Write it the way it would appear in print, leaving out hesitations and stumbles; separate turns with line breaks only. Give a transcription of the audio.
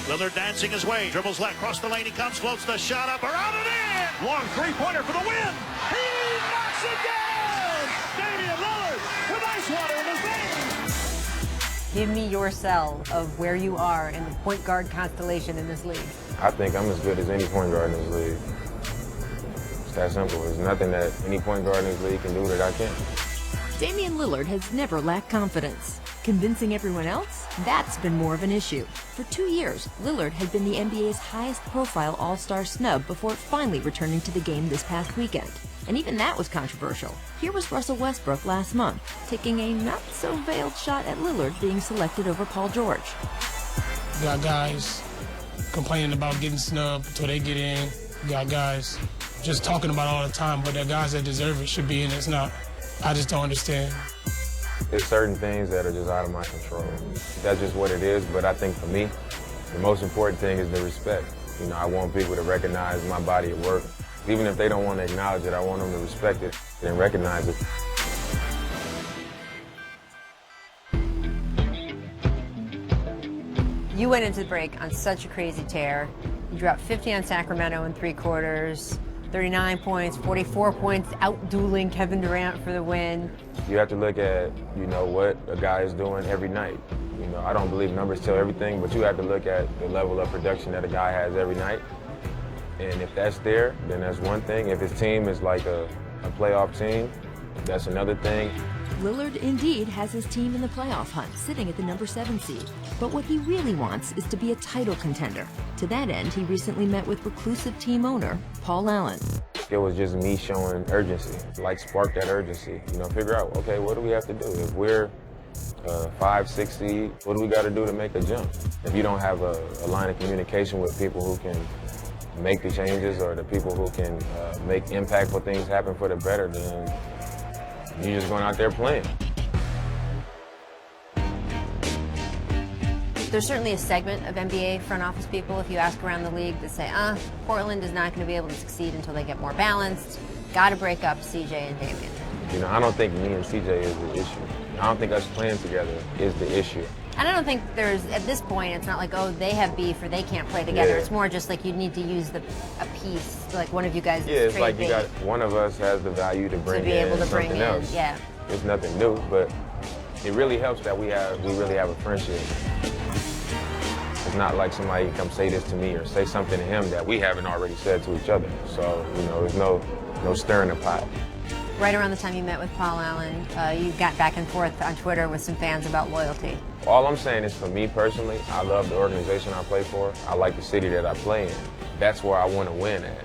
Lillard dancing his way, dribbles left, cross the lane, he comes, floats the shot up, around and in! Long three-pointer for the win! He knocks it down! Damian Lillard with ice water in his veins!
Give me your sell of where you are in the point guard constellation in this league.
I think I'm as good as any point guard in this league. It's that simple. There's nothing that any point guard in this league can do that I can't.
Damian Lillard has never lacked confidence. Convincing everyone else? That's been more of an issue. For 2 years, Lillard had been the NBA's highest-profile All-Star snub before finally returning to the game this past weekend. And even that was controversial. Here was Russell Westbrook last month, taking a not-so-veiled shot at Lillard being selected over Paul George.
You got guys complaining about getting snubbed until they get in. You got guys just talking about it all the time, but the guys that deserve it should be in. It's not. I just don't understand.
There's certain things that are just out of my control. That's just what it is, but I think for me, the most important thing is the respect. You know, I want people to recognize my body of work. Even if they don't want to acknowledge it, I want them to respect it and recognize it.
You went into the break on such a crazy tear. You dropped 50 on Sacramento in 3 quarters, 39 points, 44 points, out-dueling Kevin Durant for the win.
You have to look at, you know, what a guy is doing every night. You know, I don't believe numbers tell everything, but you have to look at the level of production that a guy has every night. And if that's there, then that's one thing. If his team is like a playoff team, that's another thing.
Lillard indeed has his team in the playoff hunt, sitting at the number 7 seed. But what he really wants is to be a title contender. To that end, he recently met with reclusive team owner Paul Allen.
It was just me showing urgency, like spark that urgency. You know, figure out, okay, what do we have to do? If we're 5, 6 seed, what do we got to do to make a jump? If you don't have a line of communication with people who can make the changes or the people who can make impactful things happen for the better, then you're just going out there playing.
There's certainly a segment of NBA front office people, if you ask around the league, that say, Portland is not going to be able to succeed until they get more balanced. Got to break up CJ and Damian.
You know, I don't think me and CJ is the issue. I don't think us playing together is the issue.
And I don't think there's, at this point, it's not like, oh, they have beef or they can't play together.
Yeah.
It's more just like you need to use a piece, like one of you guys.
Yeah, it's like you got, one of us has the value to bring in something else.
Yeah.
It's nothing new, but it really helps that we really have a friendship. It's not like somebody can come say this to me or say something to him that we haven't already said to each other. So, you know, there's no stirring the pot.
Right around the time you met with Paul Allen, you got back and forth on Twitter with some fans about loyalty.
All I'm saying is, for me personally, I love the organization I play for. I like the city that I play in. That's where I want to win at.